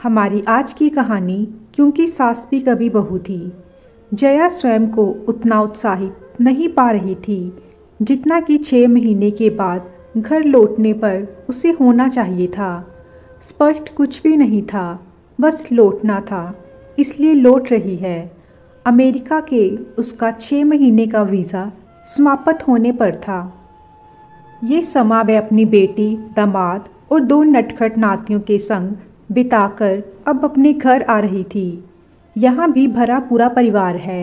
हमारी आज की कहानी क्योंकि सास भी कभी बहू थी। जया स्वयं को उतना उत्साहित नहीं पा रही थी जितना कि 6 महीने के बाद घर लौटने पर उसे होना चाहिए था। स्पष्ट कुछ भी नहीं था, बस लौटना था, इसलिए लौट रही है। अमेरिका के उसका 6 महीने का वीज़ा समाप्त होने पर था। ये समा वह अपनी बेटी, दामाद और 2 नटखट नातियों के संग बिताकर अब अपने घर आ रही थी। यहाँ भी भरा पूरा परिवार है।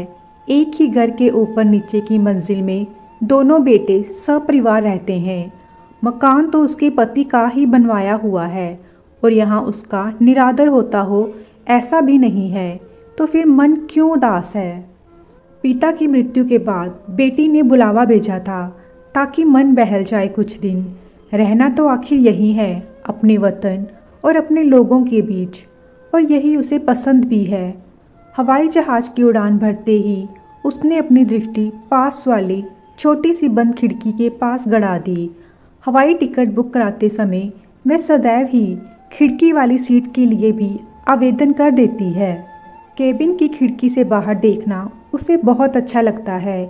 एक ही घर के ऊपर नीचे की मंजिल में दोनों बेटे सपरिवार रहते हैं। मकान तो उसके पति का ही बनवाया हुआ है और यहाँ उसका निरादर होता हो ऐसा भी नहीं है, तो फिर मन क्यों उदास है। पिता की मृत्यु के बाद बेटी ने बुलावा भेजा था ताकि मन बहल जाए। कुछ दिन रहना तो आखिर यही है, अपने वतन और अपने लोगों के बीच, और यही उसे पसंद भी है। हवाई जहाज की उड़ान भरते ही उसने अपनी दृष्टि पास वाली छोटी सी बंद खिड़की के पास गड़ा दी। हवाई टिकट बुक कराते समय वह सदैव ही खिड़की वाली सीट के लिए भी आवेदन कर देती है। केबिन की खिड़की से बाहर देखना उसे बहुत अच्छा लगता है।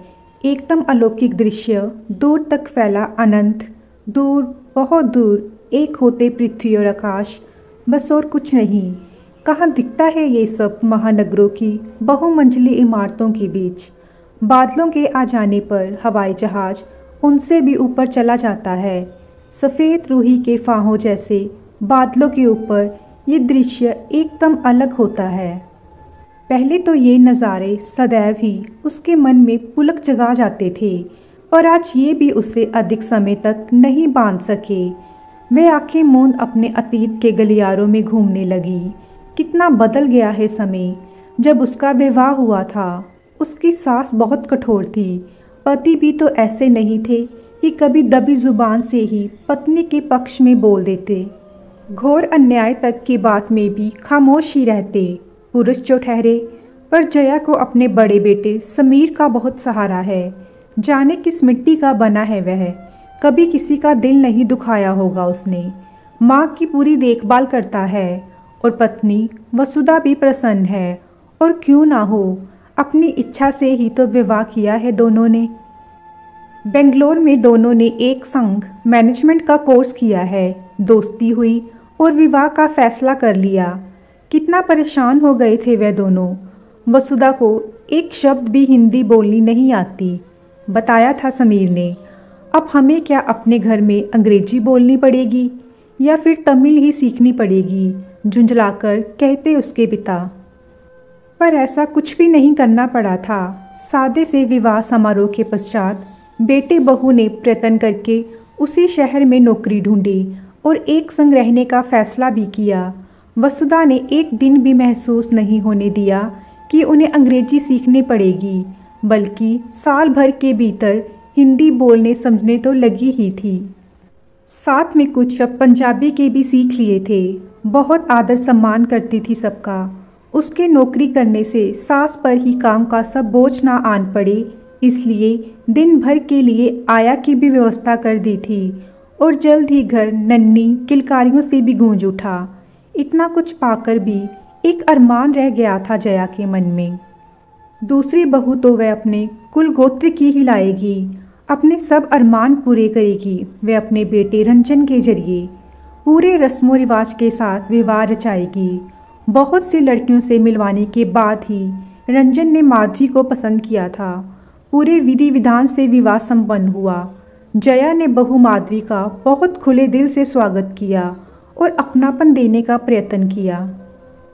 एकदम अलौकिक दृश्य, दूर तक फैला अनंत, दूर, बहुत दूर एक होते पृथ्वी और आकाश, बस और कुछ नहीं। कहाँ दिखता है ये सब महानगरों की बहुमंजिली इमारतों के बीच। बादलों के आ जाने पर हवाई जहाज उनसे भी ऊपर चला जाता है। सफ़ेद रूही के फाहों जैसे बादलों के ऊपर ये दृश्य एकदम अलग होता है। पहले तो ये नज़ारे सदैव ही उसके मन में पुलक जगा जाते थे, पर आज ये भी उसे अधिक समय तक नहीं बांध सके। वह आंखें मूंद अपने अतीत के गलियारों में घूमने लगी। कितना बदल गया है समय। जब उसका विवाह हुआ था उसकी सास बहुत कठोर थी। पति भी तो ऐसे नहीं थे कि कभी दबी जुबान से ही पत्नी के पक्ष में बोल देते। घोर अन्याय तक की बात में भी खामोश ही रहते पुरुष जो ठहरे। पर जया को अपने बड़े बेटे समीर का बहुत सहारा है। जाने किस मिट्टी का बना है वह, कभी किसी का दिल नहीं दुखाया होगा उसने। माँ की पूरी देखभाल करता है और पत्नी वसुधा भी प्रसन्न है। और क्यों ना हो, अपनी इच्छा से ही तो विवाह किया है दोनों ने। बेंगलोर में दोनों ने एक संग मैनेजमेंट का कोर्स किया है। दोस्ती हुई और विवाह का फैसला कर लिया। कितना परेशान हो गए थे वह दोनों। वसुधा को एक शब्द भी हिंदी बोलनी नहीं आती, बताया था समीर ने। अब हमें क्या अपने घर में अंग्रेजी बोलनी पड़ेगी या फिर तमिल ही सीखनी पड़ेगी, झुंझलाकर कहते उसके पिता। पर ऐसा कुछ भी नहीं करना पड़ा था। सादे से विवाह समारोह के पश्चात बेटे बहू ने प्रयत्न करके उसी शहर में नौकरी ढूंढी और एक संग रहने का फैसला भी किया। वसुधा ने एक दिन भी महसूस नहीं होने दिया कि उन्हें अंग्रेजी सीखनी पड़ेगी, बल्कि साल भर के भीतर हिंदी बोलने समझने तो लगी ही थी। साथ में कुछ शब्द पंजाबी के भी सीख लिए थे। बहुत आदर सम्मान करती थी सबका। उसके नौकरी करने से सास पर ही काम का सब बोझ ना आन पड़े, इसलिए दिन भर के लिए आया की भी व्यवस्था कर दी थी। और जल्द ही घर नन्ही किलकारियों से भी गूंज उठा। इतना कुछ पाकर भी एक अरमान रह गया था जया के मन में। दूसरी बहू तो वह अपने कुल गोत्र की ही लाएगी, अपने सब अरमान पूरे करेगी। वह अपने बेटे रंजन के जरिए पूरे रस्मों रिवाज के साथ विवाह रचाएगी। बहुत सी लड़कियों से मिलवाने के बाद ही रंजन ने माधवी को पसंद किया था। पूरे विधि विधान से विवाह संपन्न हुआ। जया ने बहू माधवी का बहुत खुले दिल से स्वागत किया और अपनापन देने का प्रयत्न किया,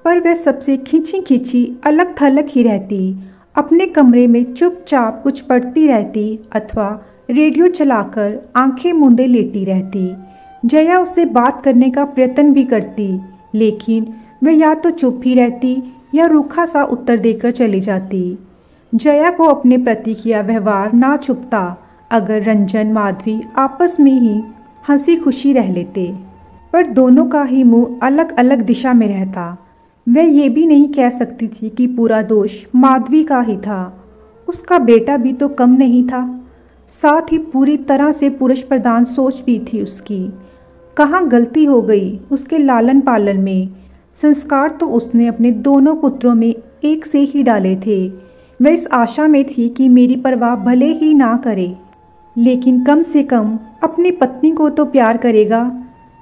पर वह सबसे खींची खींची अलग थलग ही रहती। अपने कमरे में चुपचाप कुछ पढ़ती रहती अथवा रेडियो चलाकर आंखें मूंदे लेटी रहती। जया उससे बात करने का प्रयत्न भी करती, लेकिन वह या तो चुप ही रहती या रूखा सा उत्तर देकर चली जाती। जया को अपने प्रति किया व्यवहार ना चुभता अगर रंजन माधवी आपस में ही हंसी खुशी रह लेते, पर दोनों का ही मुंह अलग अलग दिशा में रहता। वह ये भी नहीं कह सकती थी कि पूरा दोष माधवी का ही था। उसका बेटा भी तो कम नहीं था। साथ ही पूरी तरह से पुरुष प्रधान सोच भी थी उसकी। कहाँ गलती हो गई उसके लालन पालन में। संस्कार तो उसने अपने दोनों पुत्रों में एक से ही डाले थे। वह इस आशा में थी कि मेरी परवाह भले ही ना करे, लेकिन कम से कम अपनी पत्नी को तो प्यार करेगा।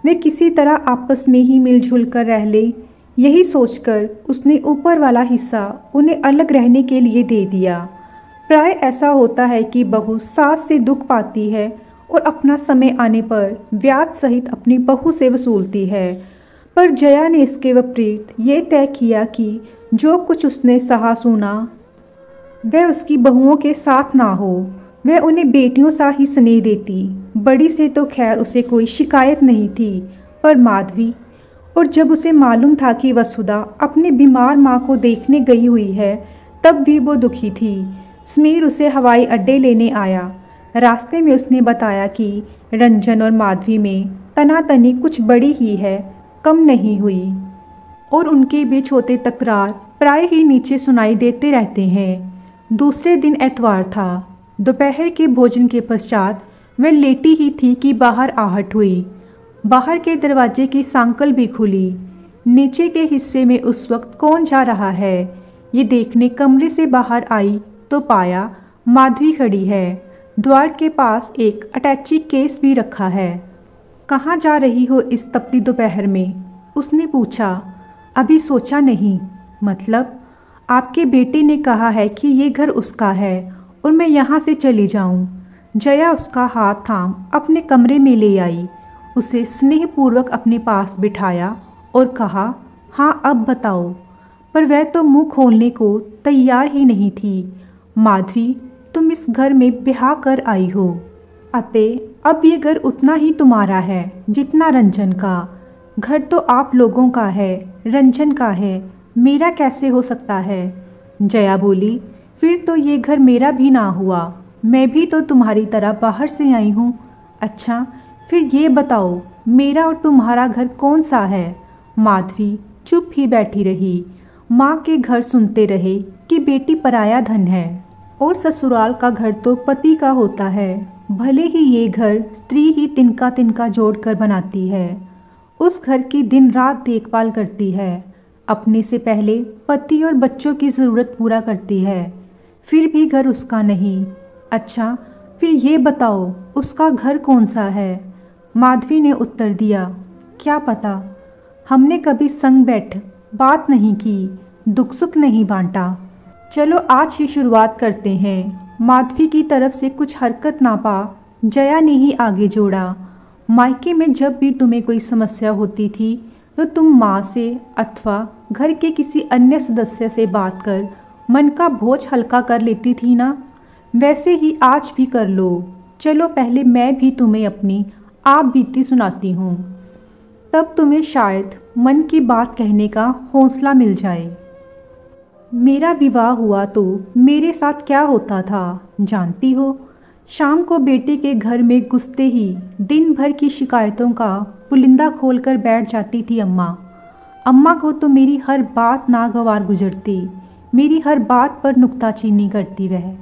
वे किसी तरह आपस में ही मिलजुल कर रह ले, यही सोचकर उसने ऊपर वाला हिस्सा उन्हें अलग रहने के लिए दे दिया। प्राय ऐसा होता है कि बहू सास से दुख पाती है और अपना समय आने पर ब्याज सहित अपनी बहू से वसूलती है, पर जया ने इसके विपरीत ये तय किया कि जो कुछ उसने सहा सुना वह उसकी बहुओं के साथ ना हो। वह उन्हें बेटियों सा ही स्नेह देती। बड़ी से तो खैर उसे कोई शिकायत नहीं थी, पर माधवी, और जब उसे मालूम था कि वसुधा अपनी बीमार माँ को देखने गई हुई है, तब भी वो दुखी थी। समीर उसे हवाई अड्डे लेने आया। रास्ते में उसने बताया कि रंजन और माधवी में तनातनी कुछ बड़ी ही है, कम नहीं हुई, और उनके बीच होते तकरार प्राय ही नीचे सुनाई देते रहते हैं। दूसरे दिन एतवार था। दोपहर के भोजन के पश्चात वह लेटी ही थी कि बाहर आहट हुई। बाहर के दरवाजे की सांकल भी खुली। नीचे के हिस्से में उस वक्त कौन जा रहा है, ये देखने कमरे से बाहर आई तो पाया माधवी खड़ी है। द्वार के पास एक अटैची केस भी रखा है। कहाँ जा रही हो इस तपती दोपहर में? उसने पूछा। अभी सोचा नहीं। मतलब? आपके बेटे ने कहा है कि ये घर उसका है और मैं यहाँ से चली जाऊँ। जया उसका हाथ थाम अपने कमरे में ले आई, उसे स्नेहपूर्वक अपने पास बिठाया और कहा, हाँ अब बताओ। पर वह तो मुंह खोलने को तैयार ही नहीं थी। माधवी, तुम इस घर में ब्याह कर आई हो, अतः अब ये घर उतना ही तुम्हारा है जितना रंजन का। घर तो आप लोगों का है, रंजन का है, मेरा कैसे हो सकता है? जया बोली, फिर तो ये घर मेरा भी ना हुआ। मैं भी तो तुम्हारी तरह बाहर से आई हूँ। अच्छा, फिर ये बताओ मेरा और तुम्हारा घर कौन सा है? माधवी चुप ही बैठी रही। माँ के घर सुनते रहे कि बेटी पराया धन है और ससुराल का घर तो पति का होता है। भले ही ये घर स्त्री ही तिनका तिनका जोड़कर बनाती है, उस घर की दिन रात देखभाल करती है, अपने से पहले पति और बच्चों की ज़रूरत पूरा करती है, फिर भी घर उसका नहीं। अच्छा, फिर ये बताओ उसका घर कौन सा है? माधवी ने उत्तर दिया, क्या पता, हमने कभी संग बैठ बात नहीं की, दुख सुख नहीं बांटा। चलो आज ही शुरुआत करते हैं। माधवी की तरफ से कुछ हरकत ना पा जया ने ही आगे जोड़ा। मायके में जब भी तुम्हें कोई समस्या होती थी तो तुम माँ से अथवा घर के किसी अन्य सदस्य से बात कर मन का बोझ हल्का कर लेती थी ना, वैसे ही आज भी कर लो। चलो पहले मैं भी तुम्हें अपनी आप बीती सुनाती हूँ, तब तुम्हें शायद मन की बात कहने का हौसला मिल जाए। मेरा विवाह हुआ तो मेरे साथ क्या होता था जानती हो? शाम को बेटे के घर में घुसते ही दिन भर की शिकायतों का पुलिंदा खोलकर बैठ जाती थी अम्मा। अम्मा को तो मेरी हर बात नागवार गुजरती, मेरी हर बात पर नुक्ताचीनी करती। वह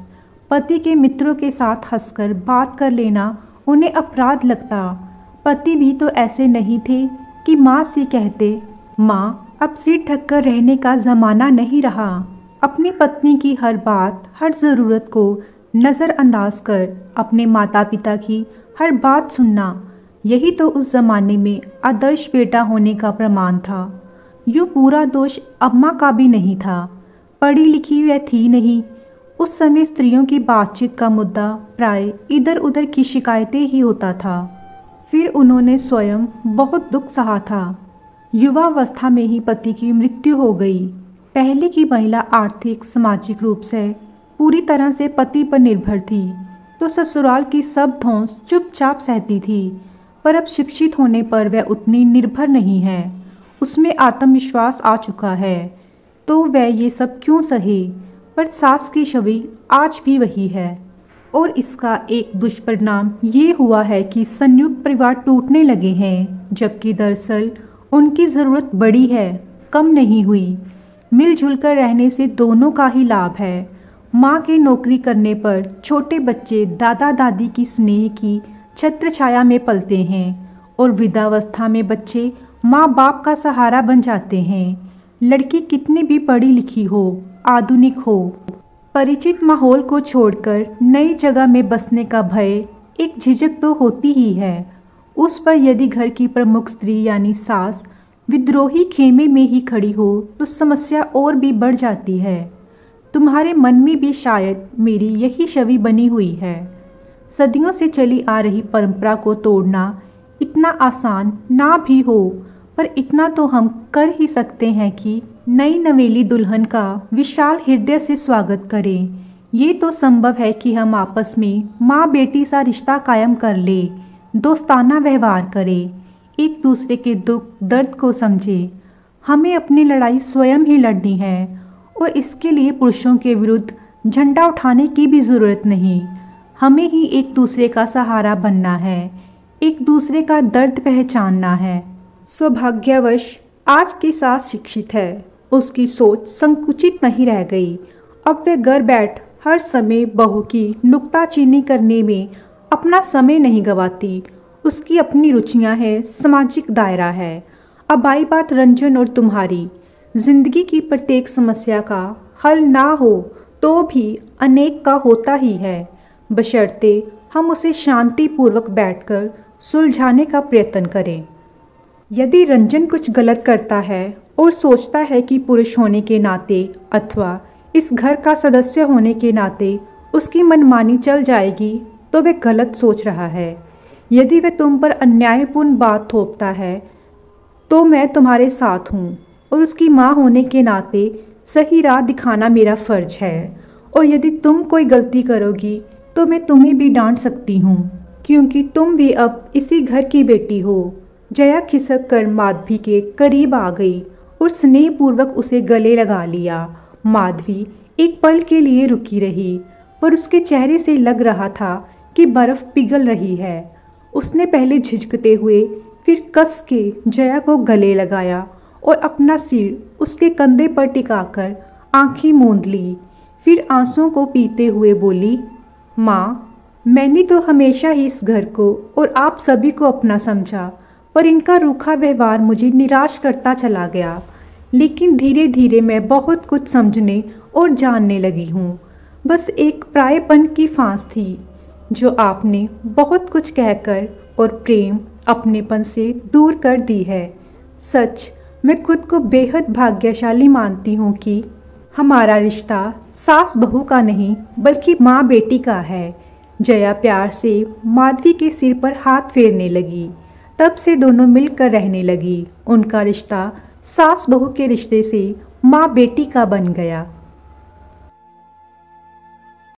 पति के मित्रों के साथ हंसकर बात कर लेना उन्हें अपराध लगता। पति भी तो ऐसे नहीं थे कि माँ से कहते, माँ अब सिर ढक कर रहने का ज़माना नहीं रहा। अपनी पत्नी की हर बात, हर ज़रूरत को नज़रअंदाज कर अपने माता पिता की हर बात सुनना, यही तो उस ज़माने में आदर्श बेटा होने का प्रमाण था। यूँ पूरा दोष अम्मा का भी नहीं था, पढ़ी लिखी वह थी नहीं। उस समय स्त्रियों की बातचीत का मुद्दा प्राय इधर उधर की शिकायतें ही होता था। फिर उन्होंने स्वयं बहुत दुख सहा था। युवावस्था में ही पति की मृत्यु हो गई। पहले की महिला आर्थिक सामाजिक रूप से पूरी तरह से पति पर निर्भर थी, तो ससुराल की सब धौंस चुपचाप सहती थी। पर अब शिक्षित होने पर वह उतनी निर्भर नहीं है, उसमें आत्मविश्वास आ चुका है, तो वह ये सब क्यों सहे। पर सास की छवि आज भी वही है, और इसका एक दुष्परिणाम ये हुआ है कि संयुक्त परिवार टूटने लगे हैं, जबकि दरअसल उनकी ज़रूरत बड़ी है, कम नहीं हुई। मिलजुल कर रहने से दोनों का ही लाभ है। माँ के नौकरी करने पर छोटे बच्चे दादा दादी की स्नेह की छत्र छाया में पलते हैं, और वृद्धावस्था में बच्चे माँ बाप का सहारा बन जाते हैं। लड़की कितनी भी पढ़ी लिखी हो, आधुनिक हो, परिचित माहौल को छोड़कर नई जगह में बसने का भय, एक झिझक तो होती ही है। उस पर यदि घर की प्रमुख स्त्री यानी सास विद्रोही खेमे में ही खड़ी हो तो समस्या और भी बढ़ जाती है। तुम्हारे मन में भी शायद मेरी यही छवि बनी हुई है। सदियों से चली आ रही परंपरा को तोड़ना इतना आसान ना भी हो, पर इतना तो हम कर ही सकते हैं कि नई नवेली दुल्हन का विशाल हृदय से स्वागत करें। ये तो संभव है कि हम आपस में माँ बेटी सा रिश्ता कायम कर ले, दोस्ताना व्यवहार करें, एक दूसरे के दुख दर्द को समझें। हमें अपनी लड़ाई स्वयं ही लड़नी है और इसके लिए पुरुषों के विरुद्ध झंडा उठाने की भी ज़रूरत नहीं। हमें ही एक दूसरे का सहारा बनना है, एक दूसरे का दर्द पहचानना है। सौभाग्यवश आज की सास शिक्षित है, उसकी सोच संकुचित नहीं रह गई। अब वह घर बैठ हर समय बहू की नुक्ताचीनी करने में अपना समय नहीं गंवाती। उसकी अपनी रुचियां हैं, सामाजिक दायरा है। अब आई बात रंजन और तुम्हारी। जिंदगी की प्रत्येक समस्या का हल ना हो तो भी अनेक का होता ही है, बशर्ते हम उसे शांतिपूर्वक बैठकर सुलझाने का प्रयत्न करें। यदि रंजन कुछ गलत करता है और सोचता है कि पुरुष होने के नाते अथवा इस घर का सदस्य होने के नाते उसकी मनमानी चल जाएगी तो वह गलत सोच रहा है। यदि वह तुम पर अन्यायपूर्ण बात थोपता है तो मैं तुम्हारे साथ हूँ और उसकी माँ होने के नाते सही राह दिखाना मेरा फर्ज है। और यदि तुम कोई गलती करोगी तो मैं तुम्हें भी डांट सकती हूँ, क्योंकि तुम भी अब इसी घर की बेटी हो। जया खिसक कर माधवी के करीब आ गई और स्नेहपूर्वक उसे गले लगा लिया। माधवी एक पल के लिए रुकी रही, पर उसके चेहरे से लग रहा था कि बर्फ पिघल रही है। उसने पहले झिझकते हुए फिर कस के जया को गले लगाया और अपना सिर उसके कंधे पर टिकाकर आंखें मूंद ली। फिर आंसुओं को पीते हुए बोली, माँ, मैंने तो हमेशा ही इस घर को और आप सभी को अपना समझा, पर इनका रूखा व्यवहार मुझे निराश करता चला गया। लेकिन धीरे धीरे मैं बहुत कुछ समझने और जानने लगी हूँ। बस एक परायेपन की फांस थी जो आपने बहुत कुछ कहकर और प्रेम अपनेपन से दूर कर दी है। सच, मैं खुद को बेहद भाग्यशाली मानती हूँ कि हमारा रिश्ता सास बहू का नहीं बल्कि माँ बेटी का है। जया प्यार से माधवी के सिर पर हाथ फेरने लगी। तब से दोनों मिलकर रहने लगी। उनका रिश्ता सास बहू के रिश्ते से माँ बेटी का बन गया।